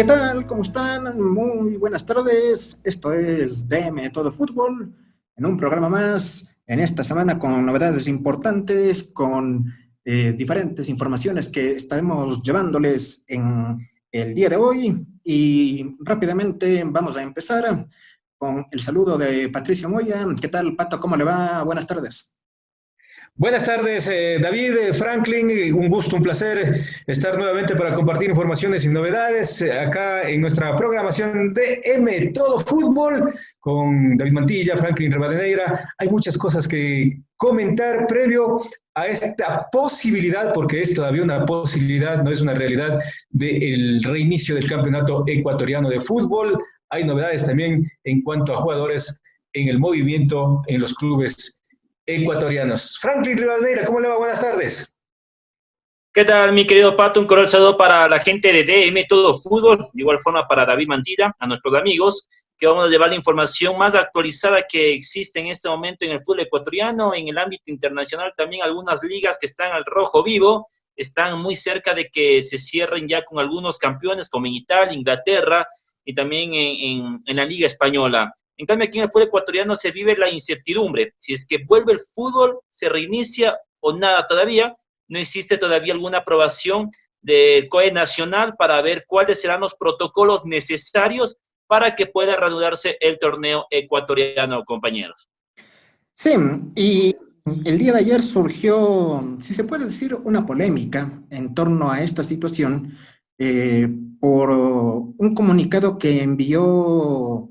¿Qué tal? ¿Cómo están? Muy buenas tardes. Esto es DM Todo Fútbol, en un programa más, en esta semana con novedades importantes, con diferentes informaciones que estaremos llevándoles en el día de hoy. Y rápidamente vamos a empezar con el saludo de Patricio Moya. ¿Qué tal, Pato? ¿Cómo le va? Buenas tardes. Buenas tardes, David, Franklin, un gusto, un placer estar nuevamente para compartir informaciones y novedades acá en nuestra programación de M Todo Fútbol con David Mantilla, Franklin Rivadeneira. Hay muchas cosas que comentar previo a esta posibilidad, porque es todavía una posibilidad, no es una realidad, del reinicio del campeonato ecuatoriano de fútbol. Hay novedades también en cuanto a jugadores en el movimiento en los clubes ecuatorianos. Franklin Rivadeneira, ¿cómo le va? Buenas tardes. ¿Qué tal, mi querido Pato? Un cordial saludo para la gente de DM Todo Fútbol, de igual forma para David Mantilla, a nuestros amigos, que vamos a llevar la información más actualizada que existe en este momento en el fútbol ecuatoriano, en el ámbito internacional, también algunas ligas que están al rojo vivo, están muy cerca de que se cierren ya con algunos campeones, como en Italia, Inglaterra, y también en la Liga Española. En cambio, aquí en el fútbol ecuatoriano se vive la incertidumbre, si es que vuelve el fútbol, se reinicia o nada todavía. No existe todavía alguna aprobación del COE nacional para ver cuáles serán los protocolos necesarios para que pueda reanudarse el torneo ecuatoriano, compañeros. Sí, y el día de ayer surgió, si se puede decir, una polémica en torno a esta situación eh, por un comunicado que envió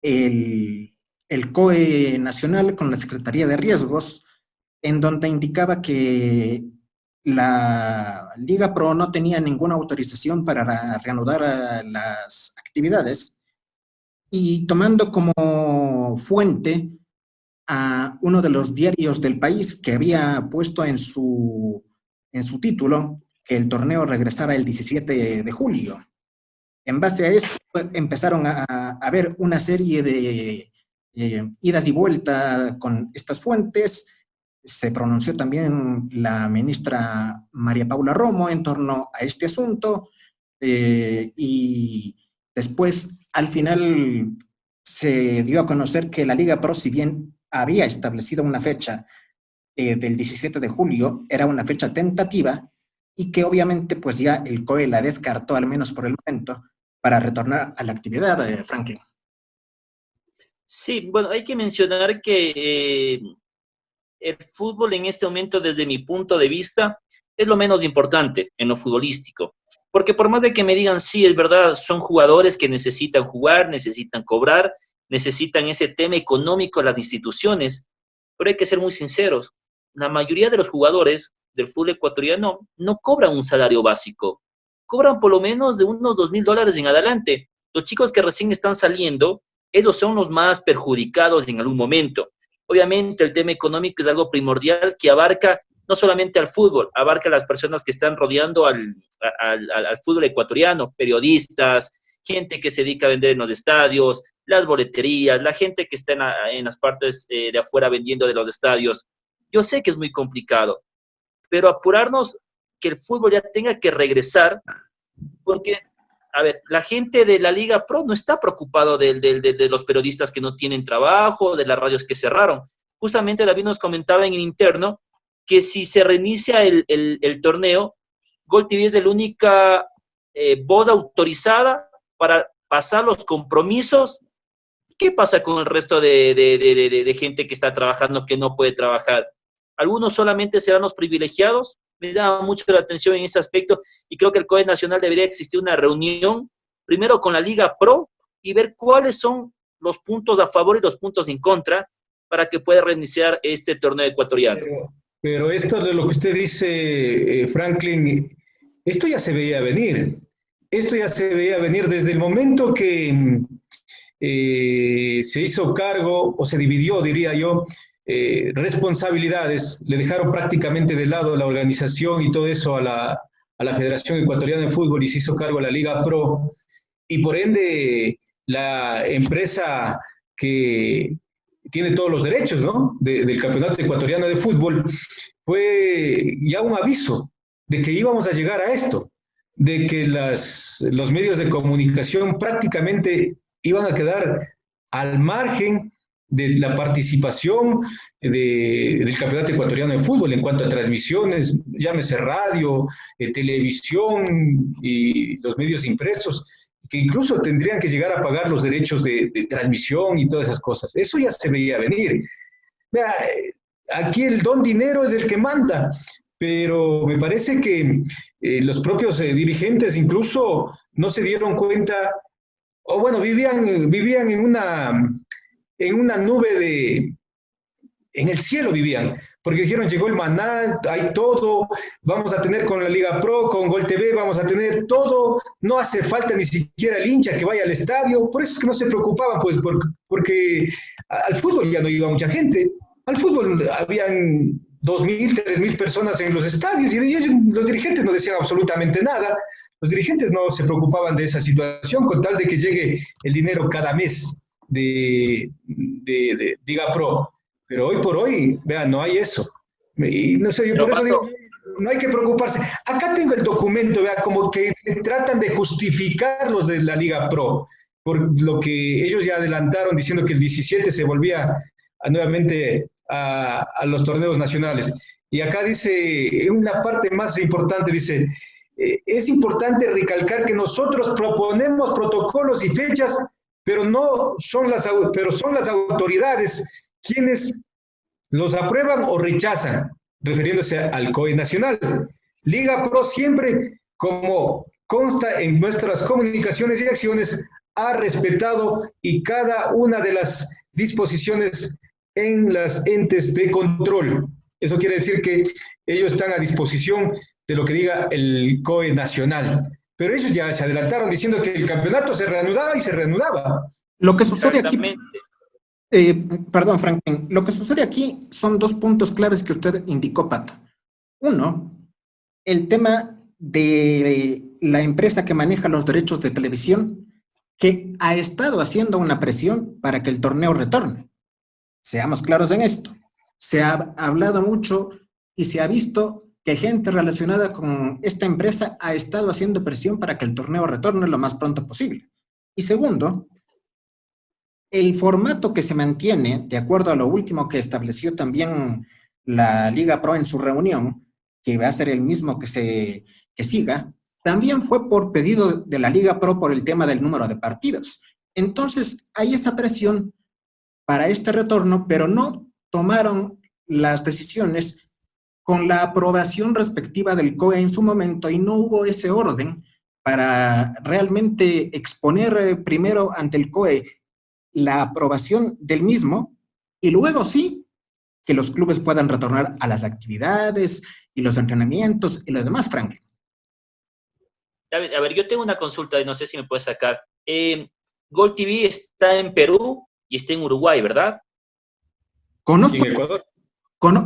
el COE nacional con la Secretaría de Riesgos, en donde indicaba que la Liga Pro no tenía ninguna autorización para reanudar las actividades y tomando como fuente a uno de los diarios del país que había puesto en su título que el torneo regresaba el 17 de julio. En base a esto empezaron a ver una serie de idas y vueltas con estas fuentes. Se pronunció también la ministra María Paula Romo en torno a este asunto y después, al final, se dio a conocer que la Liga Pro, si bien había establecido una fecha del 17 de julio, era una fecha tentativa y que obviamente pues ya el COE la descartó, al menos por el momento, para retornar a la actividad, Franklin. Sí, bueno, hay que mencionar que el fútbol en este momento, desde mi punto de vista, es lo menos importante en lo futbolístico. Porque por más de que me digan, sí, es verdad, son jugadores que necesitan jugar, necesitan cobrar, necesitan ese tema económico de las instituciones, pero hay que ser muy sinceros. La mayoría de los jugadores del fútbol ecuatoriano no cobran un salario básico, cobran por lo menos de unos $2,000 en adelante. Los chicos que recién están saliendo, ellos son los más perjudicados en algún momento. Obviamente el tema económico es algo primordial que abarca no solamente al fútbol, abarca a las personas que están rodeando al fútbol ecuatoriano, periodistas, gente que se dedica a vender en los estadios, las boleterías, la gente que está en las partes de afuera vendiendo de los estadios. Yo sé que es muy complicado, pero apurarnos que el fútbol ya tenga que regresar, porque, a ver, la gente de la Liga Pro no está preocupado de los periodistas que no tienen trabajo, de las radios que cerraron. Justamente David nos comentaba en el interno que si se reinicia el torneo, Gol TV es la única voz autorizada para pasar los compromisos. ¿Qué pasa con el resto de gente que está trabajando que no puede trabajar? ¿Algunos solamente serán los privilegiados? Me da mucho la atención en ese aspecto y creo que el COE Nacional debería existir una reunión, primero con la Liga Pro y ver cuáles son los puntos a favor y los puntos en contra para que pueda reiniciar este torneo ecuatoriano. Pero esto de lo que usted dice, Franklin, esto ya se veía venir. Esto ya se veía venir desde el momento que se hizo cargo o se dividió, diría yo, responsabilidades, le dejaron prácticamente de lado la organización y todo eso a la Federación Ecuatoriana de Fútbol y se hizo cargo a la Liga Pro y por ende la empresa que tiene todos los derechos, ¿no? Del Campeonato Ecuatoriano de Fútbol, fue ya un aviso de que íbamos a llegar a esto. de que los medios de comunicación prácticamente iban a quedar al margen de la participación del Campeonato Ecuatoriano de Fútbol en cuanto a transmisiones, llámese radio, televisión y los medios impresos, que incluso tendrían que llegar a pagar los derechos de transmisión y todas esas cosas. Eso ya se veía venir. Vea, aquí el don dinero es el que manda, pero me parece que los propios dirigentes incluso no se dieron cuenta, o bueno, vivían en una nube en el cielo vivían, porque dijeron, llegó el maná, hay todo, vamos a tener con la Liga Pro, con Gol TV, vamos a tener todo, no hace falta ni siquiera el hincha que vaya al estadio, por eso es que no se preocupaban, pues, porque al fútbol ya no iba mucha gente, al fútbol habían 2.000, 3.000 personas en los estadios y los dirigentes no decían absolutamente nada, los dirigentes no se preocupaban de esa situación con tal de que llegue el dinero cada mes de Liga Pro. Pero hoy por hoy, vean, no hay eso. Y no sé, yo por eso digo, no hay que preocuparse. Acá tengo el documento, vea, como que tratan de justificar los de la Liga Pro, por lo que ellos ya adelantaron diciendo que el 17 se volvía nuevamente a los torneos nacionales. Y acá dice, en una parte más importante, dice, es importante recalcar que nosotros proponemos protocolos y fechas, pero son las autoridades quienes los aprueban o rechazan, refiriéndose al COE nacional. Liga Pro siempre, como consta en nuestras comunicaciones y acciones, ha respetado y cada una de las disposiciones en las entes de control. Eso quiere decir que ellos están a disposición de lo que diga el COE nacional. Pero ellos ya se adelantaron diciendo que el campeonato se reanudaba y se reanudaba. Lo que sucede aquí, perdón, Franklin, lo que sucede aquí son dos puntos claves que usted indicó, Pato. Uno, el tema de la empresa que maneja los derechos de televisión, que ha estado haciendo una presión para que el torneo retorne. Seamos claros en esto. Se ha hablado mucho y se ha visto que gente relacionada con esta empresa ha estado haciendo presión para que el torneo retorne lo más pronto posible. Y segundo, el formato que se mantiene, de acuerdo a lo último que estableció también la Liga Pro en su reunión, que va a ser el mismo que siga, también fue por pedido de la Liga Pro por el tema del número de partidos. Entonces, hay esa presión para este retorno, pero no tomaron las decisiones con la aprobación respectiva del COE en su momento y no hubo ese orden para realmente exponer primero ante el COE la aprobación del mismo y luego sí que los clubes puedan retornar a las actividades y los entrenamientos y lo demás, Frank. A ver, yo tengo una consulta y no sé si me puedes sacar. Gol TV está en Perú y está en Uruguay, ¿verdad? Conozco. ¿Y en Ecuador?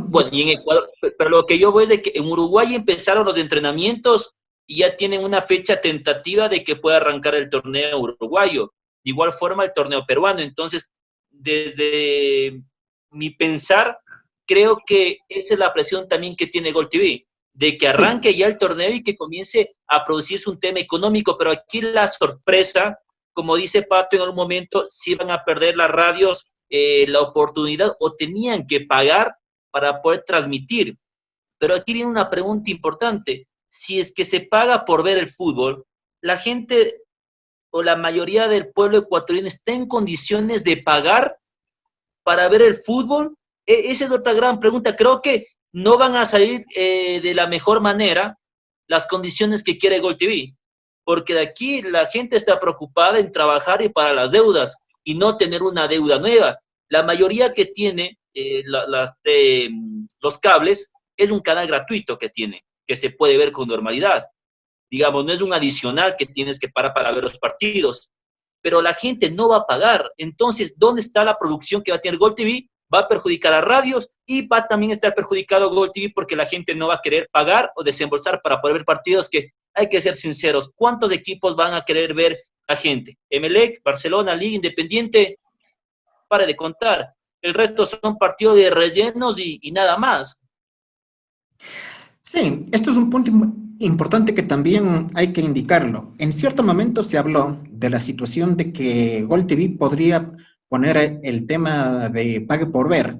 Bueno, y en Ecuador, pero lo que yo veo es de que en Uruguay empezaron los entrenamientos y ya tienen una fecha tentativa de que pueda arrancar el torneo uruguayo. De igual forma el torneo peruano. Entonces, desde mi pensar, creo que esa es la presión también que tiene Gol TV, de que arranque ya el torneo y que comience a producirse un tema económico. Pero aquí la sorpresa, como dice Pato en algún momento, si van a perder las radios la oportunidad o tenían que pagar para poder transmitir. Pero aquí viene una pregunta importante. Si es que se paga por ver el fútbol, la gente o la mayoría del pueblo ecuatoriano está en condiciones de pagar para ver el fútbol. Esa es otra gran pregunta. Creo que no van a salir de la mejor manera las condiciones que quiere Gol TV, porque de aquí la gente está preocupada en trabajar y para las deudas y no tener una deuda nueva. La mayoría que tiene los cables es un canal gratuito que tiene, que se puede ver con normalidad. Digamos, no es un adicional que tienes que pagar para ver los partidos, pero la gente no va a pagar. Entonces, ¿dónde está la producción que va a tener Gol TV? Va a perjudicar a radios y va a también estar perjudicado Gol TV porque la gente no va a querer pagar o desembolsar para poder ver partidos que, hay que ser sinceros, ¿cuántos equipos van a querer ver la gente? Emelec, Barcelona, Liga Independiente, pare de contar. El resto son partidos de rellenos y nada más. Sí, esto es un punto importante que también hay que indicarlo. En cierto momento se habló de la situación de que Gol TV podría poner el tema de pague por ver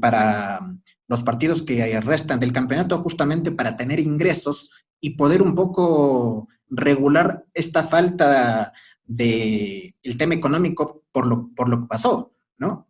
para los partidos que restan del campeonato, justamente para tener ingresos y poder un poco regular esta falta de el tema económico por lo que pasó, ¿no?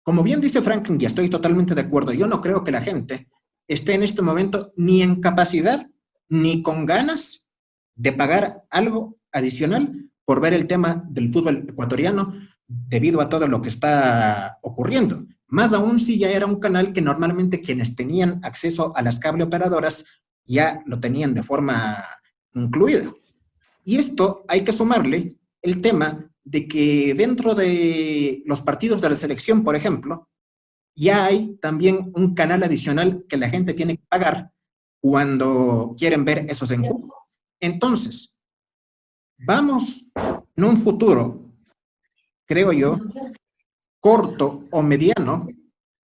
Como bien dice Franklin, y estoy totalmente de acuerdo, yo no creo que la gente esté en este momento ni en capacidad ni con ganas de pagar algo adicional por ver el tema del fútbol ecuatoriano debido a todo lo que está ocurriendo. Más aún si ya era un canal que normalmente quienes tenían acceso a las cable operadoras ya lo tenían de forma incluida. Y esto hay que sumarle el tema de que dentro de los partidos de la selección, por ejemplo, ya hay también un canal adicional que la gente tiene que pagar cuando quieren ver esos encuentros. Entonces, vamos en un futuro, creo yo, corto o mediano,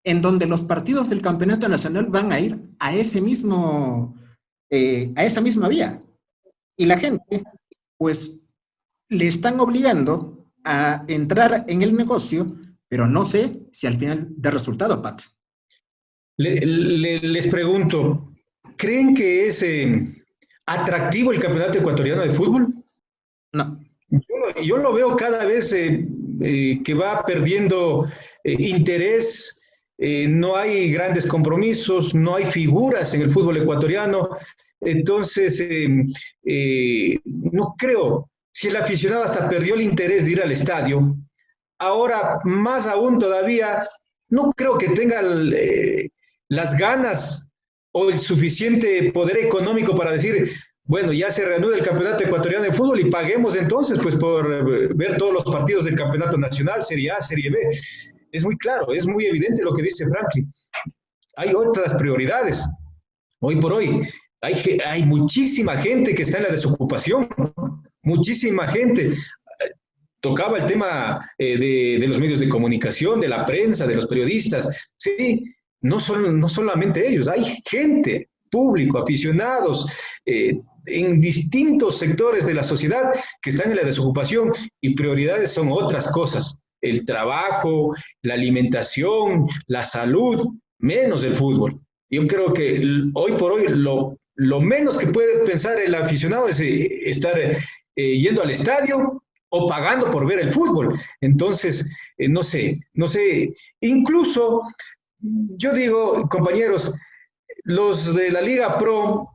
en donde los partidos del campeonato nacional van a ir a ese mismo, a esa misma vía. Y la gente, pues, le están obligando a entrar en el negocio, pero no sé si al final da resultado, Pat. Les pregunto, ¿creen que es atractivo el campeonato ecuatoriano de fútbol? No. Yo lo veo cada vez que va perdiendo interés, no hay grandes compromisos, no hay figuras en el fútbol ecuatoriano, entonces no creo, si el aficionado hasta perdió el interés de ir al estadio, ahora más aún todavía, no creo que tenga las ganas o el suficiente poder económico para decir, bueno, ya se reanuda el campeonato ecuatoriano de fútbol y paguemos entonces pues por ver todos los partidos del campeonato nacional, Serie A, Serie B. Es muy claro, es muy evidente lo que dice Franklin. Hay otras prioridades. Hoy por hoy hay muchísima gente que está en la desocupación, muchísima gente. Tocaba el tema de los medios de comunicación, de la prensa, de los periodistas. Sí, no solamente ellos, hay gente, público, aficionados, en distintos sectores de la sociedad que están en la desocupación y prioridades son otras cosas. El trabajo, la alimentación, la salud, menos el fútbol. Yo creo que hoy por hoy lo menos que puede pensar el aficionado es estar yendo al estadio o pagando por ver el fútbol. Entonces, no sé, incluso yo digo, compañeros, los de la Liga Pro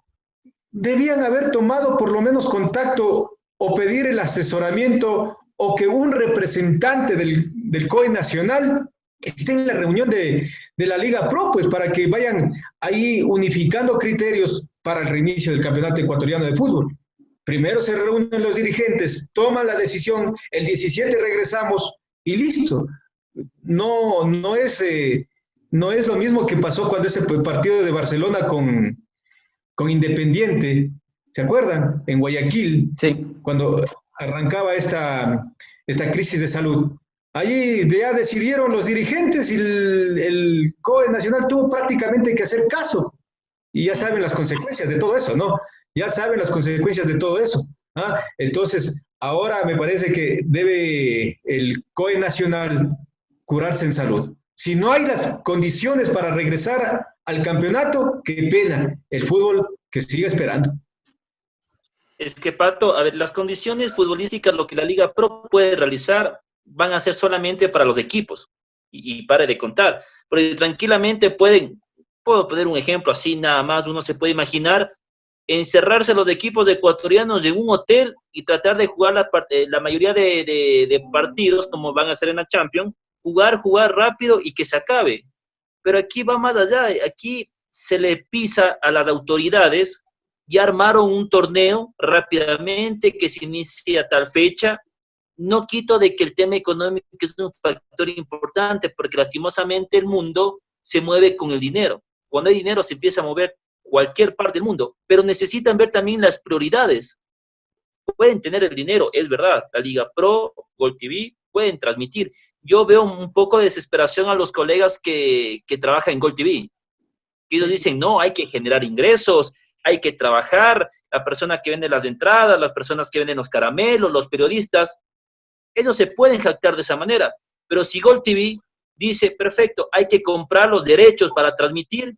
debían haber tomado por lo menos contacto o pedir el asesoramiento o que un representante del COE nacional esté en la reunión de la Liga Pro, pues para que vayan ahí unificando criterios para el reinicio del campeonato ecuatoriano de fútbol. Primero se reúnen los dirigentes, toman la decisión, el 17 regresamos y listo. No es lo mismo que pasó cuando ese partido de Barcelona con Independiente, ¿se acuerdan? En Guayaquil, sí, cuando arrancaba esta crisis de salud. Allí ya decidieron los dirigentes y el COE nacional tuvo prácticamente que hacer caso. Y ya saben las consecuencias de todo eso, ¿no? Ya saben las consecuencias de todo eso. ¿Ah? Entonces, ahora me parece que debe el COE nacional curarse en salud. Si no hay las condiciones para regresar al campeonato, qué pena, el fútbol que sigue esperando. Es que, Pato, a ver, las condiciones futbolísticas, lo que la Liga Pro puede realizar, van a ser solamente para los equipos. Y pare de contar. Porque tranquilamente puedo poner un ejemplo así nada más, uno se puede imaginar encerrarse los equipos ecuatorianos en un hotel y tratar de jugar la mayoría de partidos, como van a ser en la Champions, jugar rápido y que se acabe. Pero aquí va más allá, aquí se le pisa a las autoridades, ya armaron un torneo rápidamente que se inicia a tal fecha. No quito de que el tema económico es un factor importante, porque lastimosamente el mundo se mueve con el dinero. Cuando hay dinero se empieza a mover cualquier parte del mundo, pero necesitan ver también las prioridades. Pueden tener el dinero, es verdad, la Liga Pro, Gol TV, pueden transmitir. Yo veo un poco de desesperación a los colegas que trabajan en Gol TV. Ellos dicen, no, hay que generar ingresos, hay que trabajar, la persona que vende las entradas, las personas que venden los caramelos, los periodistas, ellos se pueden jactar de esa manera. Pero si Gol TV dice, perfecto, hay que comprar los derechos para transmitir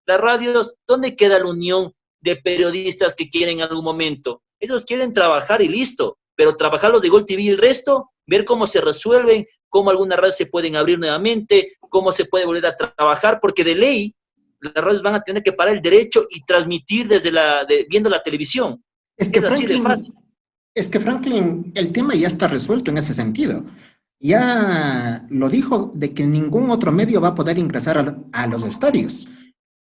las radios, ¿dónde queda la unión de periodistas que quieren en algún momento? Ellos quieren trabajar y listo, pero trabajar los de Gol TV y el resto, ver cómo se resuelven, cómo algunas radios se pueden abrir nuevamente, cómo se puede volver a trabajar, porque de ley las radios van a tener que pagar el derecho y transmitir viendo la televisión. Es que Es así de fácil. Es que Franklin, el tema ya está resuelto en ese sentido. Ya lo dijo de que ningún otro medio va a poder ingresar a los estadios.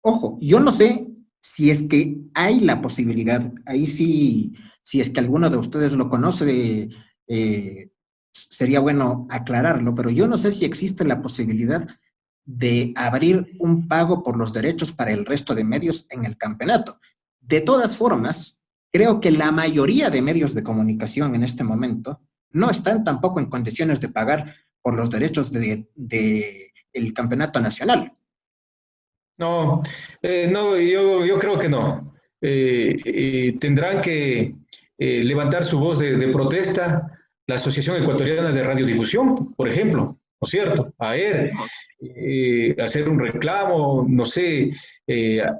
Ojo, yo no sé si es que hay la posibilidad, ahí sí, si es que alguno de ustedes lo conoce, sería bueno aclararlo, pero yo no sé si existe la posibilidad de abrir un pago por los derechos para el resto de medios en el campeonato. De todas formas, creo que la mayoría de medios de comunicación en este momento no están tampoco en condiciones de pagar por los derechos el campeonato nacional. No, no, yo creo que no. Tendrán que levantar su voz de protesta la Asociación Ecuatoriana de Radiodifusión, por ejemplo, ¿no es cierto? Hacer un reclamo, no sé,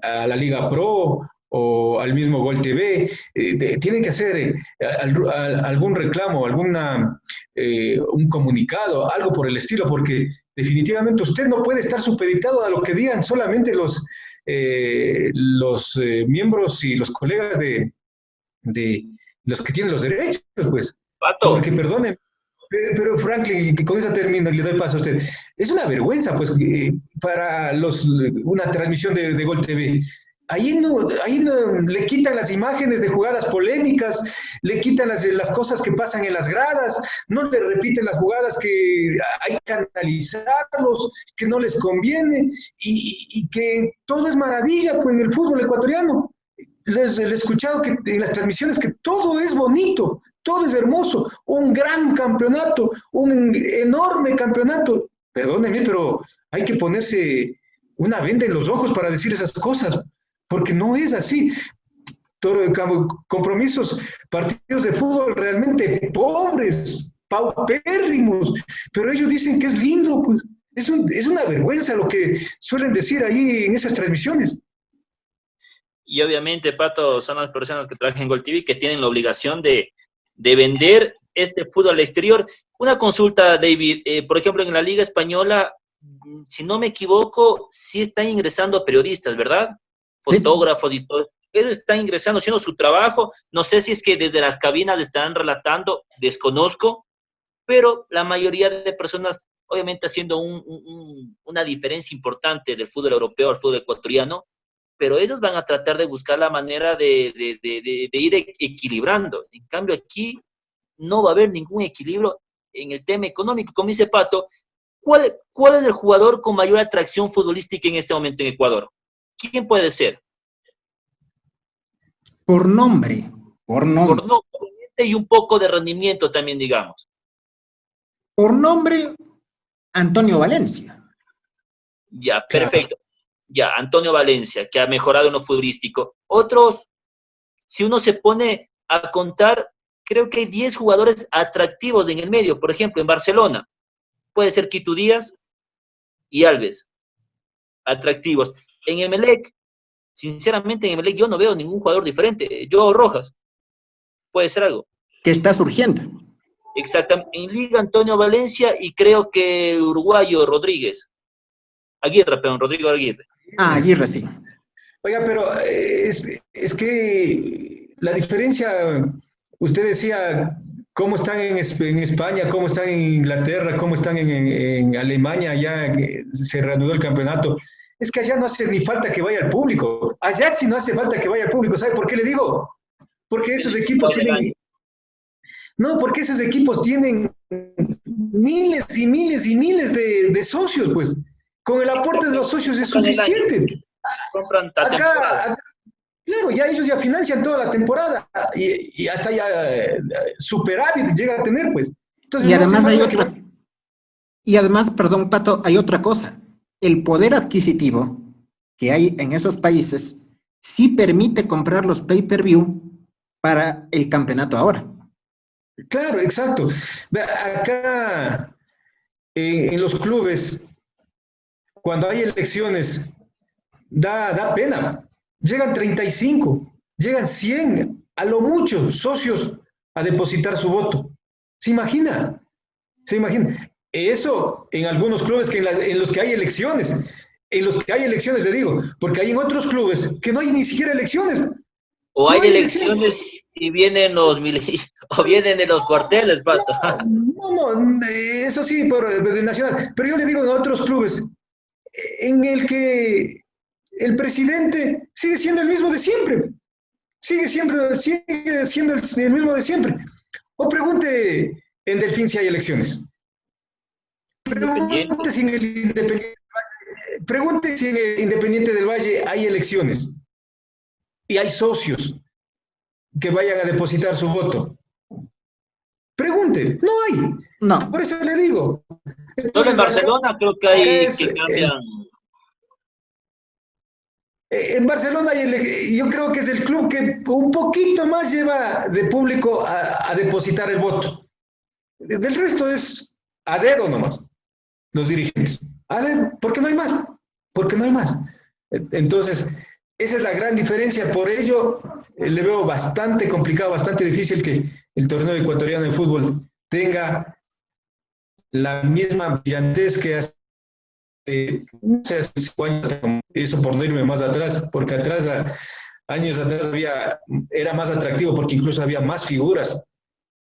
a la Liga Pro o al mismo Gol TV, tienen que hacer algún reclamo, un comunicado, algo por el estilo, porque definitivamente usted no puede estar supeditado a lo que digan solamente los miembros y los colegas de los que tienen los derechos, pues. Pato. Porque, perdone, pero Franklin, que con esa termino y le doy paso a usted. Es una vergüenza, pues, para una transmisión de Gol TV. Ahí no le quitan las imágenes de jugadas polémicas, le quitan las cosas que pasan en las gradas, no le repiten las jugadas que hay que analizarlos, que no les conviene, y que todo es maravilla pues, en el fútbol ecuatoriano. Les he escuchado que en las transmisiones que todo es bonito, todo es hermoso, un gran campeonato, un enorme campeonato. Perdónenme, pero hay que ponerse una venda en los ojos para decir esas cosas, porque no es así. Compromisos, partidos de fútbol realmente pobres, paupérrimos, pero ellos dicen que es lindo, pues es una vergüenza lo que suelen decir ahí en esas transmisiones. Y obviamente, Pato, son las personas que trabajan en Gol TV que tienen la obligación de vender este fútbol al exterior. Una consulta, David, por ejemplo, en la Liga Española, si no me equivoco, sí están ingresando periodistas, ¿verdad? Fotógrafos y todo. Ellos están ingresando, haciendo su trabajo. No sé si es que desde las cabinas están relatando, desconozco, pero la mayoría de personas, obviamente haciendo una diferencia importante del fútbol europeo al fútbol ecuatoriano, pero ellos van a tratar de buscar la manera de ir equilibrando. En cambio, aquí no va a haber ningún equilibrio en el tema económico. Como dice Pato, ¿cuál es el jugador con mayor atracción futbolística en este momento en Ecuador? ¿Quién puede ser? Por nombre. Por nombre y un poco de rendimiento también, digamos. Por nombre, Antonio Valencia. Ya, perfecto. Ya, Antonio Valencia, que ha mejorado en lo futbolístico. Otros, si uno se pone a contar, creo que hay 10 jugadores atractivos en el medio. Por ejemplo, en Barcelona, puede ser Quito Díaz y Alves. Atractivos. En Emelec, sinceramente, en Emelec yo no veo ningún jugador diferente. Joao Rojas, puede ser algo. Que está surgiendo. Exactamente. En Liga, Antonio Valencia y creo que el uruguayo Rodríguez. Rodrigo Aguirre. Aguirre sí. Oiga, pero es que la diferencia, usted decía cómo están en España, cómo están en Inglaterra, cómo están en Alemania, ya que se reanudó el campeonato. Es que allá no hace ni falta que vaya el público. Allá sí no hace falta que vaya el público. ¿Sabe por qué le digo? Porque esos equipos tienen... No, porque esos equipos tienen miles y miles y miles de socios, pues. Con el aporte de los socios es suficiente. Compran acá, claro, ya ellos ya financian toda la temporada y hasta ya superávit llega a tener, pues. Entonces, y además hay otra... Y además, perdón, Pato, hay otra cosa. El poder adquisitivo que hay en esos países sí permite comprar los pay-per-view para el campeonato ahora. Claro, exacto. Acá en los clubes, cuando hay elecciones, da pena. Llegan 35, llegan 100, a lo mucho, socios a depositar su voto. ¿Se imagina? ¿Se imagina? Eso en algunos clubes en los que hay elecciones. En los que hay elecciones, le digo, porque hay en otros clubes que no hay ni siquiera elecciones. O No hay hay elecciones y vienen o vienen de los cuarteles, Pato. No, eso sí, por el Nacional. Pero yo le digo en otros clubes, en el que el presidente sigue siendo el mismo de siempre. Sigue siendo el mismo de siempre. O pregunte en Delfín si hay elecciones. Independiente. Pregunte si en el Independiente del Valle hay elecciones y hay socios que vayan a depositar su voto. Pregunte, no hay. No. Por eso le digo. Solo en Barcelona creo que hay que cambian. En Barcelona yo creo que es el club que un poquito más lleva de público a depositar el voto. Del resto es a dedo nomás, los dirigentes. A dedo, porque no hay más. Porque no hay más. Entonces, esa es la gran diferencia. Por ello, le veo bastante complicado, bastante difícil que el torneo ecuatoriano de fútbol tenga la misma brillantez que hace, no sé, hace 5 años, eso por no irme más atrás, porque años atrás era más atractivo, porque incluso había más figuras.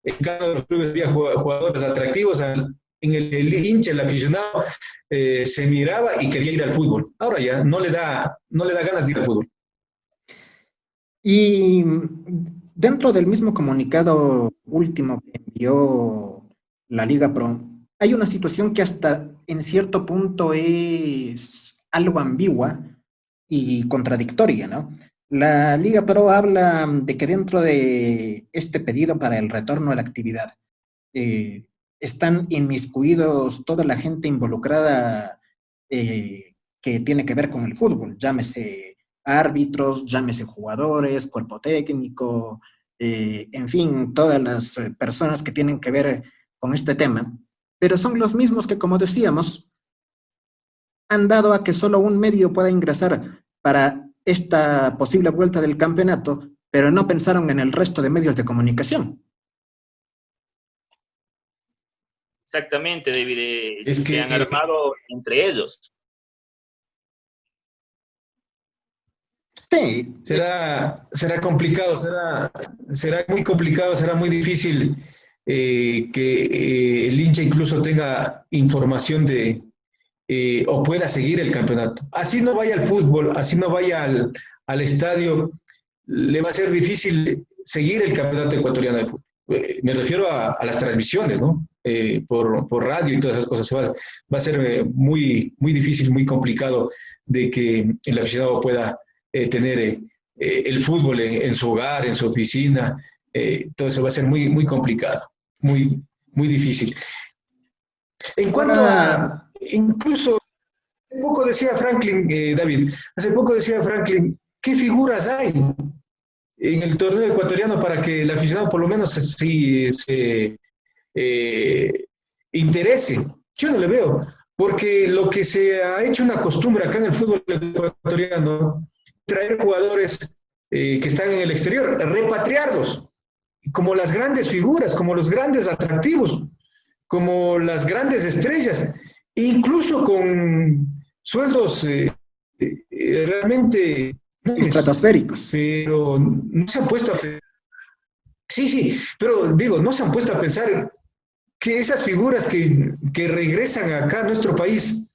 En cada uno de los clubes había jugadores atractivos, en el hincha, el aficionado, se miraba y quería ir al fútbol. Ahora ya no le da ganas de ir al fútbol. Y dentro del mismo comunicado último que envió la Liga Pro, hay una situación que hasta en cierto punto es algo ambigua y contradictoria, ¿no? La Liga Pro habla de que dentro de este pedido para el retorno a la actividad están inmiscuidos toda la gente involucrada que tiene que ver con el fútbol, llámese árbitros, llámese jugadores, cuerpo técnico, en fin, todas las personas que tienen que ver con este tema, pero son los mismos que, como decíamos, han dado a que solo un medio pueda ingresar para esta posible vuelta del campeonato, pero no pensaron en el resto de medios de comunicación. Exactamente, David. Es Se que han armado entre ellos. Sí. Será complicado, será muy complicado, será muy difícil que el hincha incluso tenga información o pueda seguir el campeonato. Así no vaya al fútbol, así no vaya al estadio, le va a ser difícil seguir el campeonato ecuatoriano de fútbol. Me refiero a las transmisiones, ¿no? Por radio y todas esas cosas. Va a ser muy, muy difícil, muy complicado de que el aficionado pueda tener el fútbol en su hogar, en su oficina. Todo eso va a ser muy, muy complicado, muy, muy difícil. En cuanto a, incluso, hace poco decía Franklin, David, hace poco decía Franklin, ¿qué figuras hay en el torneo ecuatoriano para que el aficionado por lo menos se interese? Yo no le veo, porque lo que se ha hecho una costumbre acá en el fútbol ecuatoriano, traer jugadores que están en el exterior, repatriarlos, como las grandes figuras, como los grandes atractivos, como las grandes estrellas, incluso con sueldos realmente estratosféricos. Pero no se han puesto a pensar. Sí, pero digo, no se han puesto a pensar que esas figuras que regresan acá a nuestro país,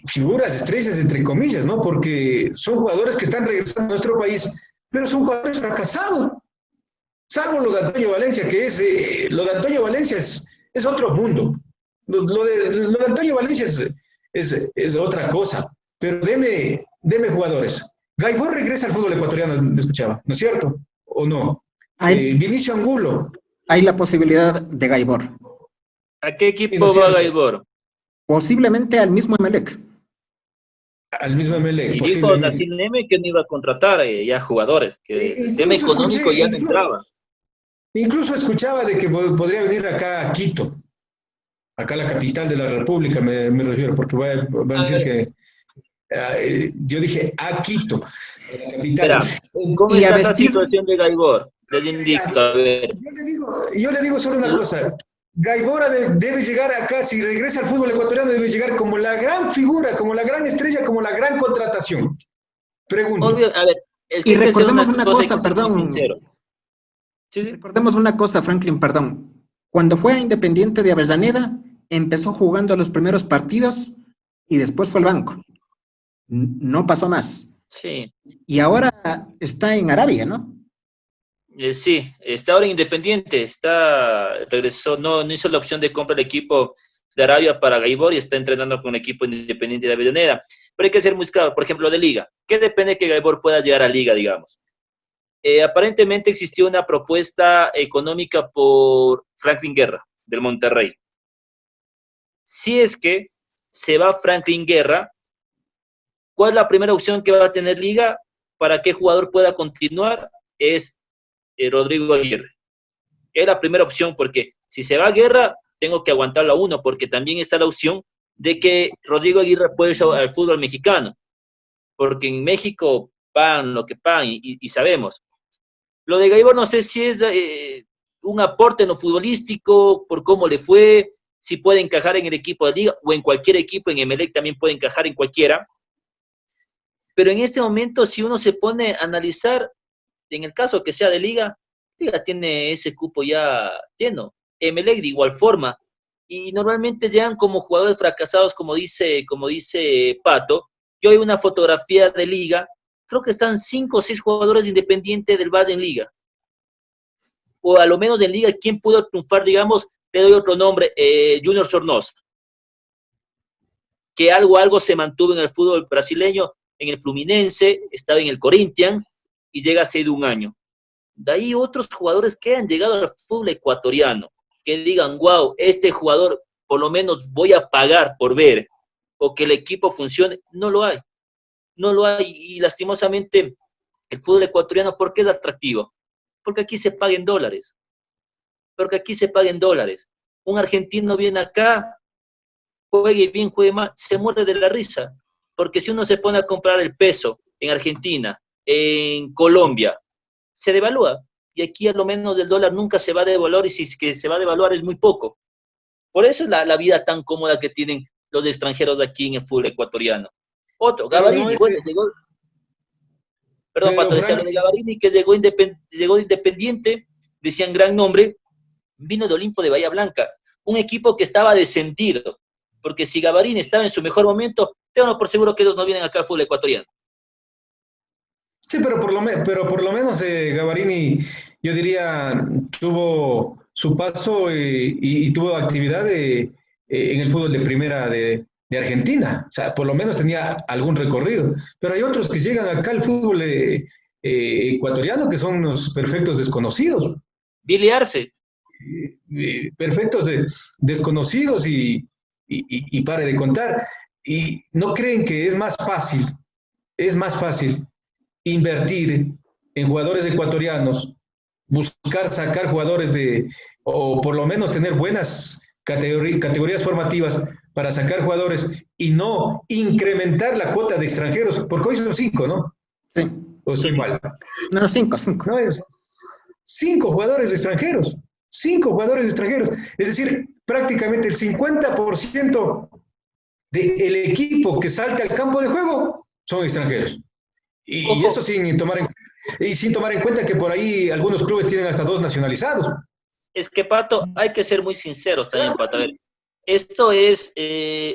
figuras, estrellas, entre comillas, ¿no? Porque son jugadores que están regresando a nuestro país, pero son jugadores fracasados. Salvo lo de Antonio Valencia, que lo de Antonio Valencia es otro mundo. Lo de Antonio Valencia es otra cosa. Pero deme jugadores. Gaibor regresa al fútbol ecuatoriano, escuchaba, ¿no es cierto? ¿O no? Vinicio Angulo. Hay la posibilidad de Gaibor. ¿A qué equipo va Gaibor? Posiblemente al mismo Emelec. al mismo Emelec, Y dijo posiblemente. Nassim Neme que no iba a contratar ya jugadores, que el tema Incluso económico escuché, ya no entraba. incluso escuchaba de que podría venir acá a Quito, acá a la capital de la República, me refiero, porque va a A decir ver, que yo dije a Quito, a la capital. espera, ¿cómo Y a está la vestir, situación de Gaibor? Les Ya, indico, a ver, yo le digo solo una cosa. Gaibora debe llegar acá, si regresa al fútbol ecuatoriano, debe llegar como la gran figura, como la gran estrella, como la gran contratación. Pregunto. obvio, a ver, es que y hay que hacer recordemos una una cosa, hay que cosa, ser muy sincero. perdón, Sí, y sí. recordemos una cosa, Franklin, perdón. Cuando fue a Independiente de Avellaneda, empezó jugando los primeros partidos y después fue al banco. No pasó más. Sí, Y ahora está en Arabia, ¿no? sí, está ahora en Independiente, regresó, no hizo la opción de compra del equipo de Arabia para Gaibor y está entrenando con el equipo Independiente de Avellaneda. Pero hay que ser muy claro, por ejemplo, de Liga. ¿Qué depende que Gaibor pueda llegar a Liga, digamos? Aparentemente existió una propuesta económica por Franklin Guerra, del Monterrey. Si es que se va Franklin Guerra, ¿cuál es la primera opción que va a tener Liga para que el jugador pueda continuar? Es Rodrigo Aguirre. Es la primera opción porque si se va a Guerra, tengo que aguantarlo a uno porque también está la opción de que Rodrigo Aguirre puede ir al fútbol mexicano, porque en México pagan lo que pagan y sabemos. Lo de Gaibor no sé si es un aporte en lo futbolístico, por cómo le fue, si puede encajar en el equipo de Liga o en cualquier equipo, en Emelec también puede encajar en cualquiera, pero en este momento si uno se pone a analizar, en el caso que sea de Liga, Liga tiene ese cupo ya lleno. Emelec de igual forma. Y normalmente llegan como jugadores fracasados, como dice Pato. Yo hay una fotografía de Liga, creo que están 5 o 6 jugadores independientes del Valle en Liga. O a lo menos en Liga, ¿quién pudo triunfar? Digamos, le doy otro nombre, Junior Sornosa, que algo se mantuvo en el fútbol brasileño, en el Fluminense, estaba en el Corinthians y llega hace de un año. De ahí otros jugadores que han llegado al fútbol ecuatoriano, que digan, wow, este jugador por lo menos voy a pagar por ver, o que el equipo funcione, no lo hay. No lo hay. Y lastimosamente, el fútbol ecuatoriano, ¿por qué es atractivo? Porque aquí se paga en dólares. Porque aquí se paga en dólares. Un argentino viene acá, juegue bien, juegue mal, se muere de la risa. Porque si uno se pone a comprar el peso en Argentina, en Colombia, se devalúa. Y aquí a lo menos el dólar nunca se va a devaluar y si es que se va a devaluar es muy poco. Por eso es la vida tan cómoda que tienen los extranjeros aquí en el fútbol ecuatoriano. Otro, Pero no Gavarini, es, bueno, llegó, perdón, pero Pato, decía Frank, lo de Gavarini, que llegó de Independiente, decían gran nombre, vino de Olimpo de Bahía Blanca, un equipo que estaba descendido, porque si Gavarini estaba en su mejor momento, tengo por seguro que ellos no vienen acá al fútbol ecuatoriano. sí, pero por lo menos Gavarini, yo diría, tuvo su paso y tuvo actividad en el fútbol de primera de Argentina. O sea, por lo menos tenía algún recorrido. Pero hay otros que llegan acá al fútbol ecuatoriano que son unos perfectos desconocidos. Billy Arce, Perfectos desconocidos y pare de contar. Y no creen que es más fácil invertir en jugadores ecuatorianos, buscar sacar jugadores o por lo menos tener buenas categorías formativas para sacar jugadores y no incrementar la cuota de extranjeros, porque hoy son 5, ¿no? Sí. O estoy mal. No, cinco. No es 5 jugadores extranjeros, 5 jugadores extranjeros. Es decir, prácticamente el 50% del equipo que salta al campo de juego son extranjeros. Y eso ojo, sin tomar en cuenta que por ahí algunos clubes tienen hasta 2 nacionalizados. es que Pato, hay que ser muy sinceros también, Pato. A ver, esto es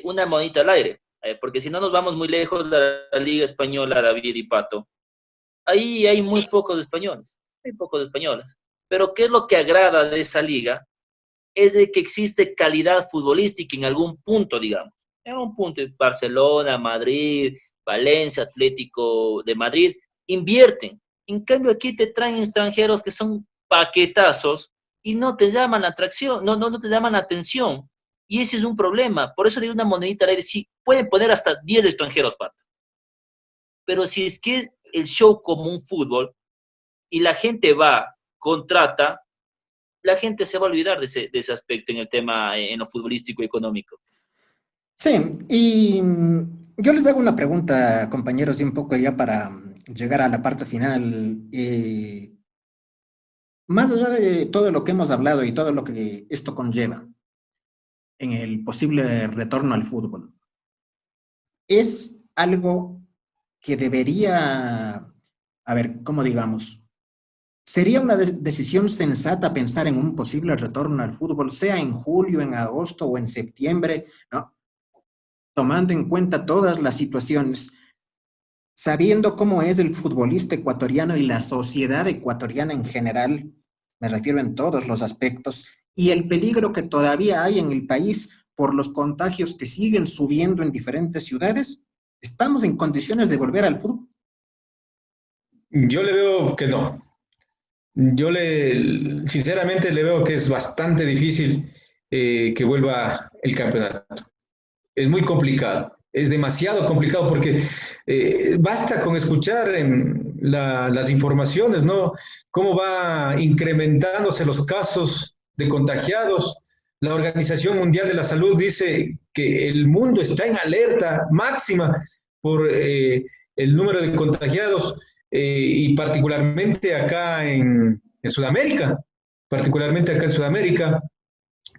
una monita al aire, porque si no nos vamos muy lejos de la Liga Española, David y Pato, ahí hay muy pocos españoles. Pero ¿qué es lo que agrada de esa liga? Es de que existe calidad futbolística en algún punto, digamos. En algún punto, Barcelona, Madrid, Valencia, Atlético de Madrid, invierten. En cambio, aquí te traen extranjeros que son paquetazos y no te llaman la atracción, no te llaman la atención. Y ese es un problema. Por eso digo una monedita al aire. Sí, pueden poner hasta 10 extranjeros, Pato. pero si es que el show como un fútbol y la gente va, contrata, la gente se va a olvidar de ese aspecto en el tema, en lo futbolístico y económico. Sí, y yo les hago una pregunta, compañeros, y un poco ya para llegar a la parte final. Más allá de todo lo que hemos hablado y todo lo que esto conlleva en el posible retorno al fútbol, ¿es algo que debería, a ver, cómo digamos, sería una decisión sensata pensar en un posible retorno al fútbol, sea en julio, en agosto o en septiembre, ¿no? Tomando en cuenta todas las situaciones, sabiendo cómo es el futbolista ecuatoriano y la sociedad ecuatoriana en general, me refiero en todos los aspectos, y el peligro que todavía hay en el país por los contagios que siguen subiendo en diferentes ciudades, ¿estamos en condiciones de volver al fútbol? Yo le veo que no. Sinceramente, le veo que es bastante difícil que vuelva el campeonato. Es muy complicado, es demasiado complicado porque basta con escuchar las informaciones, ¿no? Cómo va incrementándose los casos de contagiados. La Organización Mundial de la Salud dice que el mundo está en alerta máxima por el número de contagiados y particularmente acá en Sudamérica, particularmente acá en Sudamérica,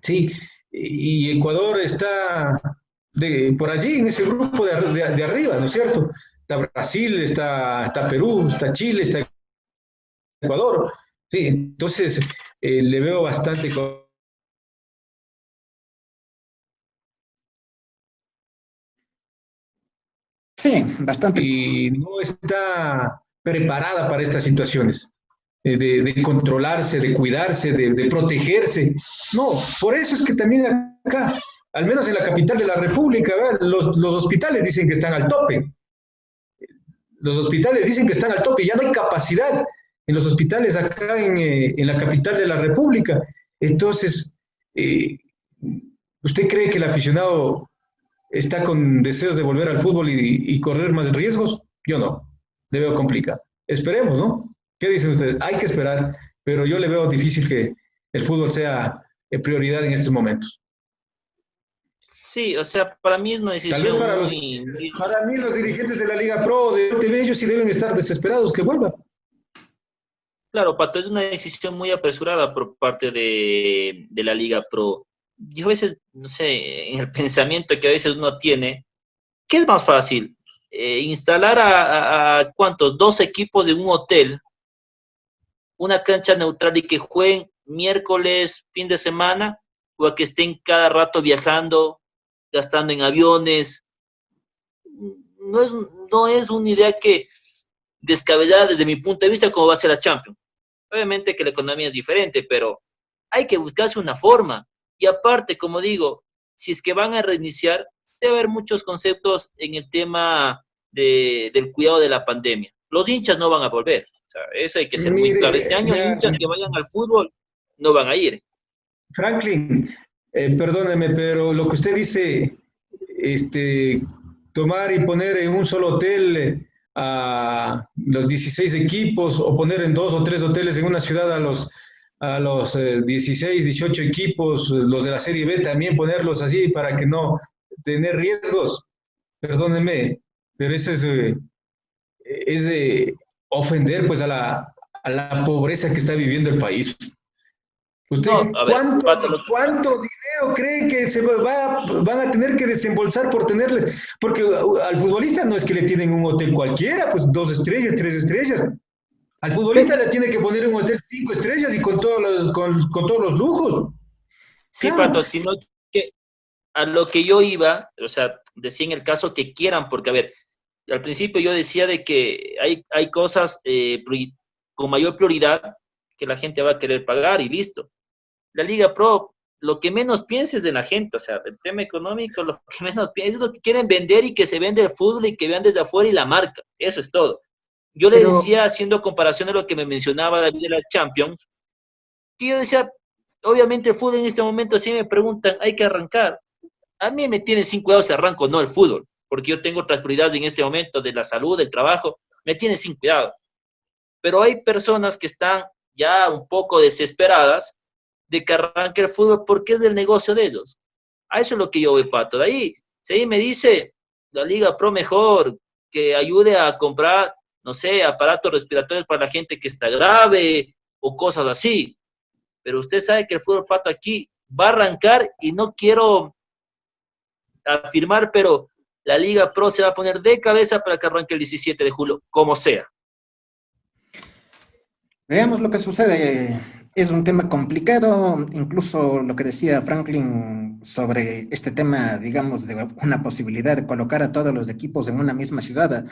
sí, y Ecuador está por allí, en ese grupo de arriba, ¿no es cierto? Está Brasil, está Perú, está Chile, está Ecuador. Sí, entonces le veo bastante. Sí, bastante. Y no está preparada para estas situaciones. De controlarse, de cuidarse, de protegerse. No, por eso es que también acá, al menos en la capital de la República, los hospitales dicen que están al tope. Los hospitales dicen que están al tope y ya no hay capacidad en los hospitales acá en la capital de la República. Entonces, eh, ¿usted cree que el aficionado está con deseos de volver al fútbol y correr más riesgos? Yo no, le veo complicado. Esperemos, ¿no? ¿Qué dicen ustedes? Hay que esperar, pero yo le veo difícil que el fútbol sea prioridad en estos momentos. Sí, o sea, para mí es una Tal vez decisión para mí los dirigentes de la Liga Pro, de ellos sí deben estar desesperados que vuelva. claro, Pato, es una decisión muy apresurada por parte de la Liga Pro. Yo a veces, no sé, en el pensamiento que a veces uno tiene, ¿qué es más fácil? Instalar a ¿cuántos? 2 equipos de un hotel, una cancha neutral y que jueguen miércoles, fin de semana, o a que estén cada rato viajando, gastando en aviones. No es una idea que descabellada desde mi punto de vista como va a ser la Champions. Obviamente que la economía es diferente, pero hay que buscarse una forma. Y aparte, como digo, si es que van a reiniciar, debe haber muchos conceptos en el tema del cuidado de la pandemia. Los hinchas no van a volver. O sea, eso hay que ser muy claro. Este Mire, año hinchas que vayan al fútbol no van a ir. Franklin, perdóneme, pero lo que usted dice, tomar y poner en un solo hotel a los 16 equipos o poner en 2 o 3 hoteles en una ciudad a los 16, 18 equipos, los de la Serie B también ponerlos así para que no tener riesgos, perdóneme, pero eso es de ofender pues a la pobreza que está viviendo el país. ¿Usted No, a ver, cuánto, Pato, cuánto dinero cree que van a tener que desembolsar por tenerles? Porque al futbolista no es que le tienen un hotel cualquiera, pues 2 estrellas, 3 estrellas. Al futbolista le tiene que poner un hotel 5 estrellas y con todos los lujos. sí, Claro, Pato, sino que a lo que yo iba, o sea, decía en el caso que quieran, porque a ver, al principio yo decía de que hay cosas con mayor prioridad que la gente va a querer pagar y listo. La Liga Pro, lo que menos piensa es de la gente, o sea, el tema económico, lo que menos piensa es lo que quieren vender y que se vende el fútbol y que vean desde afuera y la marca, eso es todo. Yo le Pero, decía, haciendo comparación de lo que me mencionaba David de la Champions, que yo decía, obviamente el fútbol en este momento, si me preguntan, hay que arrancar. A mí me tienen sin cuidado si arranco o no el fútbol. porque yo tengo otras prioridades en este momento de la salud, del trabajo, me tiene sin cuidado. Pero hay personas que están ya un poco desesperadas de que arranque el fútbol porque es del negocio de ellos. A eso es lo que yo voy, Pato. De ahí, si ahí me dice la Liga Pro mejor, que ayude a comprar, no sé, aparatos respiratorios para la gente que está grave o cosas así. Pero usted sabe que el fútbol, Pato, aquí va a arrancar y no quiero afirmar, pero la Liga Pro se va a poner de cabeza para que arranque el 17 de julio, como sea. Veamos lo que sucede. Es un tema complicado, incluso lo que decía Franklin sobre este tema, digamos, de una posibilidad de colocar a todos los equipos en una misma ciudad.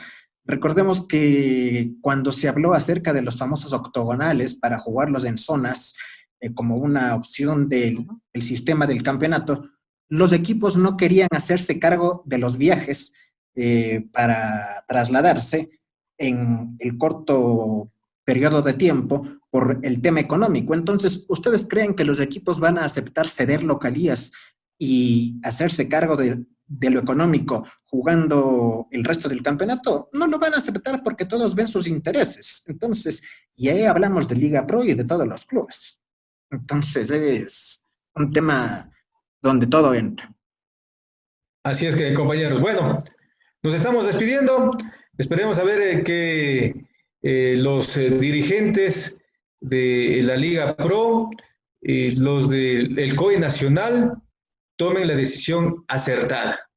Recordemos que cuando se habló acerca de los famosos octogonales para jugarlos en zonas como una opción del sistema del campeonato, los equipos no querían hacerse cargo de los viajes para trasladarse en el corto periodo de tiempo por el tema económico. Entonces, ¿ustedes creen que los equipos van a aceptar ceder localías y hacerse cargo de lo económico jugando el resto del campeonato? No lo van a aceptar porque todos ven sus intereses. Entonces, y ahí hablamos de Liga Pro y de todos los clubes. Entonces, es un tema donde todo entra. Así es que, compañeros, bueno, nos estamos despidiendo. Esperemos a ver que los dirigentes de la Liga Pro, los del COE Nacional, tomen la decisión acertada.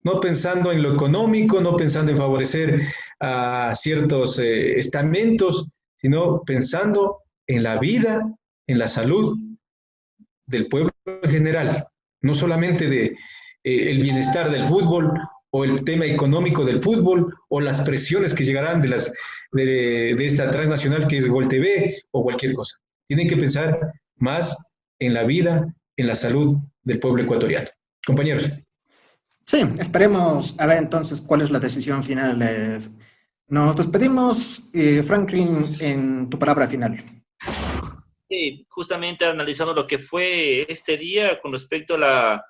No pensando en lo económico, no pensando en favorecer a ciertos estamentos, sino pensando en la vida, en la salud del pueblo en general, no solamente de el bienestar del fútbol o el tema económico del fútbol o las presiones que llegarán de esta transnacional que es Gol TV o cualquier cosa. Tienen que pensar más en la vida, en la salud del pueblo ecuatoriano. Compañeros. Sí, esperemos a ver entonces cuál es la decisión final. Nos despedimos. Franklin, en tu palabra final. Sí, justamente analizando lo que fue este día con respecto a la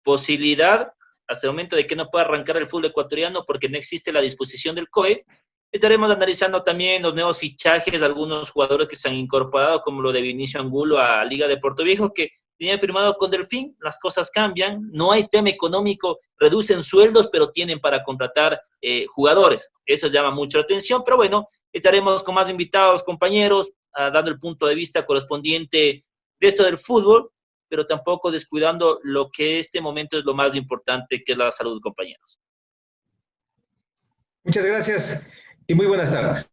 posibilidad hasta el momento de que no pueda arrancar el fútbol ecuatoriano porque no existe la disposición del COE. Estaremos analizando también los nuevos fichajes de algunos jugadores que se han incorporado, como lo de Vinicio Angulo a Liga de Puerto Viejo, que tenían firmado con Delfín. Las cosas cambian, no hay tema económico, reducen sueldos, pero tienen para contratar jugadores. Eso llama mucho la atención, pero bueno, estaremos con más invitados, compañeros, dando el punto de vista correspondiente de esto del fútbol, pero tampoco descuidando lo que este momento es lo más importante, que es la salud, compañeros. Muchas gracias y muy buenas tardes.